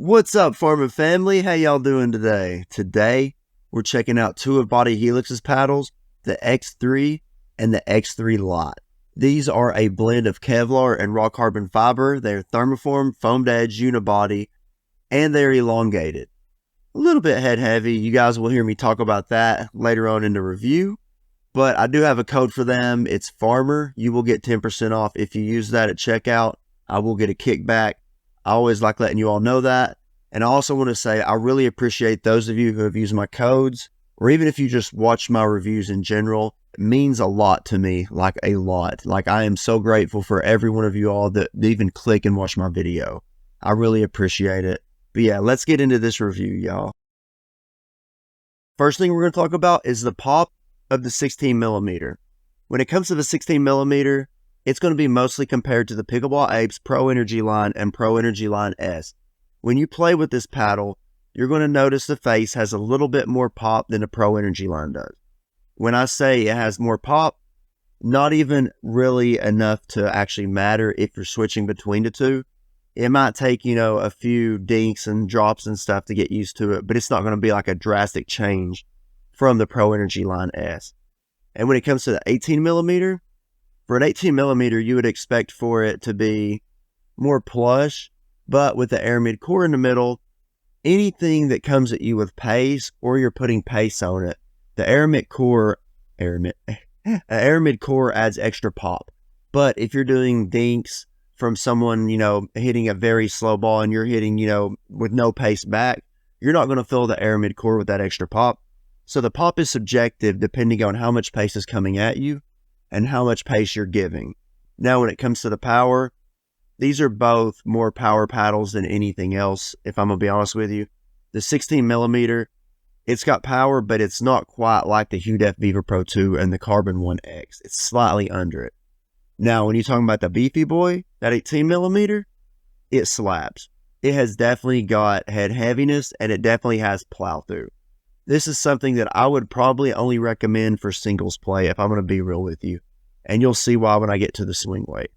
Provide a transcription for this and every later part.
What's up, farming family? How y'all doing today? Today, we're checking out two of Body Helix's paddles, the X-3 and the X-3 Lite. These are a blend of Kevlar and raw carbon fiber. They're thermoform, foamed edge, unibody, and they're elongated. A little bit head heavy. You guys will hear me talk about that later on in the review. But I do have a code for them. It's Farmer. You will get 10% off if you use that at checkout. I will get a kickback. I always like letting you all know that. And I also want to say I really appreciate those of you who have used my codes, or even if you just watch my reviews in general. It means a lot to me, like a lot. Like, I am so grateful for every one of you all that even click and watch my video. I really appreciate it. But yeah, let's get into this review, y'all. First thing we're going to talk about is the pop of the 16 millimeter. When it comes to the 16 millimeter, it's going to be mostly compared to the Pickleball Apes Pro Energy Line and Pro Energy Line S. When you play with this paddle, you're going to notice the face has a little bit more pop than the Pro Energy Line does. When I say it has more pop, not even really enough to actually matter if you're switching between the two. It might take, a few dinks and drops and stuff to get used to it, but it's not going to be like a drastic change from the Pro Energy Line S. And when it comes to the 18 millimeter, for an 18 millimeter, you would expect for it to be more plush, but with the aramid core in the middle, anything that comes at you with pace or you're putting pace on it, the aramid core adds extra pop. But if you're doing dinks from someone, hitting a very slow ball and you're hitting, with no pace back, you're not going to fill the aramid core with that extra pop. So the pop is subjective depending on how much pace is coming at you and how much pace you're giving. Now, when it comes to the power, these are both more power paddles than anything else, if I'm going to be honest with you. The 16 millimeter, it's got power, but it's not quite like the Hudef Viva Pro 2 and the Carbon 1X. It's slightly under it. Now, when you're talking about the beefy boy, that 18 millimeter, it slaps. It has definitely got head heaviness, and it definitely has plow through. This is something that I would probably only recommend for singles play, if I'm going to be real with you. And you'll see why when I get to the swing weight.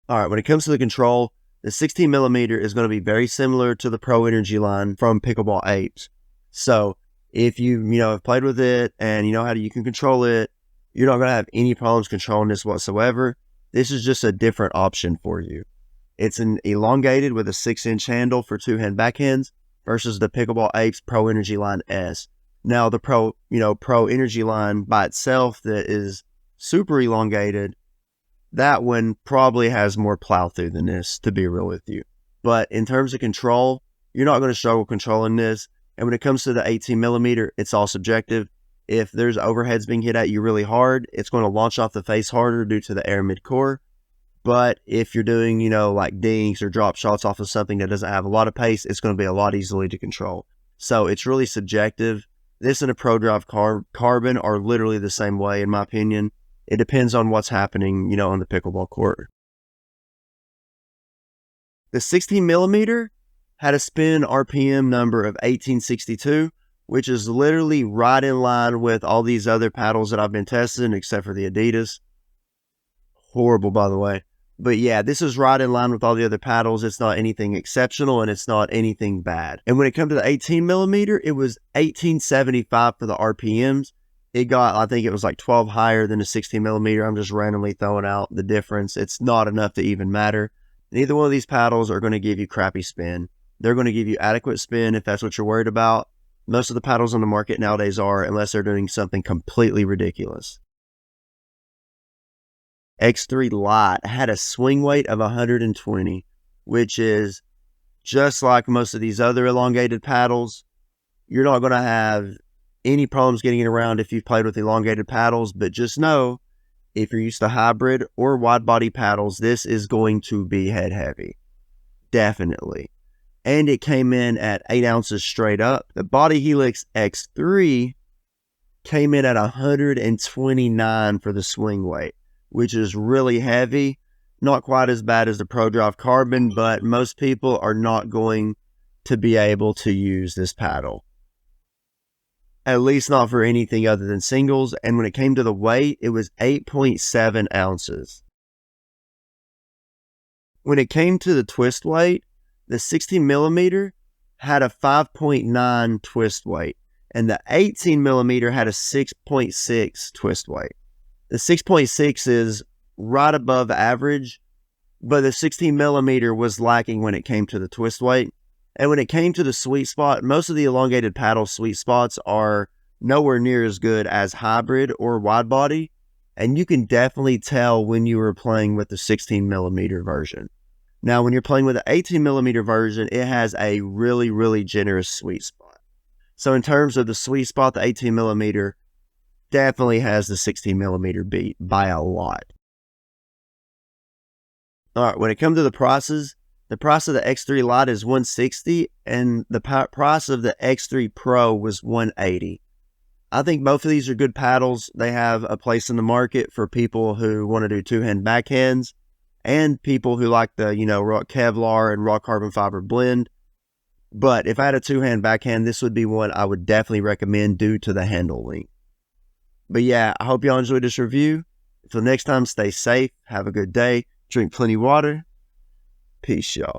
All right, when it comes to the control, the 16 millimeter is going to be very similar to the Pro Energy Line from Pickleball Apes. So if you, have played with it and you know how you can control it, you're not going to have any problems controlling this whatsoever. This is just a different option for you. It's an elongated with a 6-inch handle for 2-hand backhands versus the Pickleball Apes Pro Energy Line S. Now the Pro Energy Line by itself that is super elongated, that one probably has more plow through than this, to be real with you. But in terms of control, you're not going to struggle controlling this. And when it comes to the 18 millimeter, it's all subjective. If there's overheads being hit at you really hard, it's going to launch off the face harder due to the aramid core. But if you're doing, like dinks or drop shots off of something that doesn't have a lot of pace, it's going to be a lot easily to control. So it's really subjective. This and a Pro Drive Carbon are literally the same way, in my opinion. It depends on what's happening, on the pickleball court. The 16 millimeter had a spin RPM number of 1862, which is literally right in line with all these other paddles that I've been testing, except for the Adidas. Horrible, by the way. But yeah, this is right in line with all the other paddles. It's not anything exceptional and it's not anything bad. And when it comes to the 18 millimeter, it was 1875 for the RPMs. It got, I think it was like 12 higher than the 16 millimeter. I'm just randomly throwing out the difference. It's not enough to even matter. Neither one of these paddles are going to give you crappy spin. They're going to give you adequate spin if that's what you're worried about. Most of the paddles on the market nowadays are, unless they're doing something completely ridiculous. X-3 Lite had a swing weight of 120, which is just like most of these other elongated paddles. You're not going to have any problems getting it around if you've played with elongated paddles, but just know, if you're used to hybrid or wide body paddles, this is going to be head heavy. Definitely. And it came in at 8 ounces straight up. The Body Helix X-3 came in at 129 for the swing weight, which is really heavy. Not quite as bad as the Pro Drive Carbon, but most people are not going to be able to use this paddle. At least not for anything other than singles. And when it came to the weight, it was 8.7 ounces. When it came to the twist weight, the 16 millimeter had a 5.9 twist weight, and the 18 millimeter had a 6.6 twist weight. The 6.6 is right above average, but the 16 millimeter was lacking when it came to the twist weight. And when it came to the sweet spot, most of the elongated paddle sweet spots are nowhere near as good as hybrid or wide body. And you can definitely tell when you were playing with the 16 millimeter version. Now, when you're playing with the 18 millimeter version, it has a really, really generous sweet spot. So in terms of the sweet spot, the 18 millimeter definitely has the 16 millimeter beat by a lot. All right, when it comes to the prices, the price of the X-3 Lite is $160, and the price of the X-3 Pro was $180. I think both of these are good paddles. They have a place in the market for people who want to do two-hand backhands and people who like the, raw Kevlar and raw carbon fiber blend. But if I had a two-hand backhand, this would be one I would definitely recommend due to the handle length. But yeah, I hope y'all enjoyed this review. Until next time, stay safe, have a good day, drink plenty of water. Peace, y'all.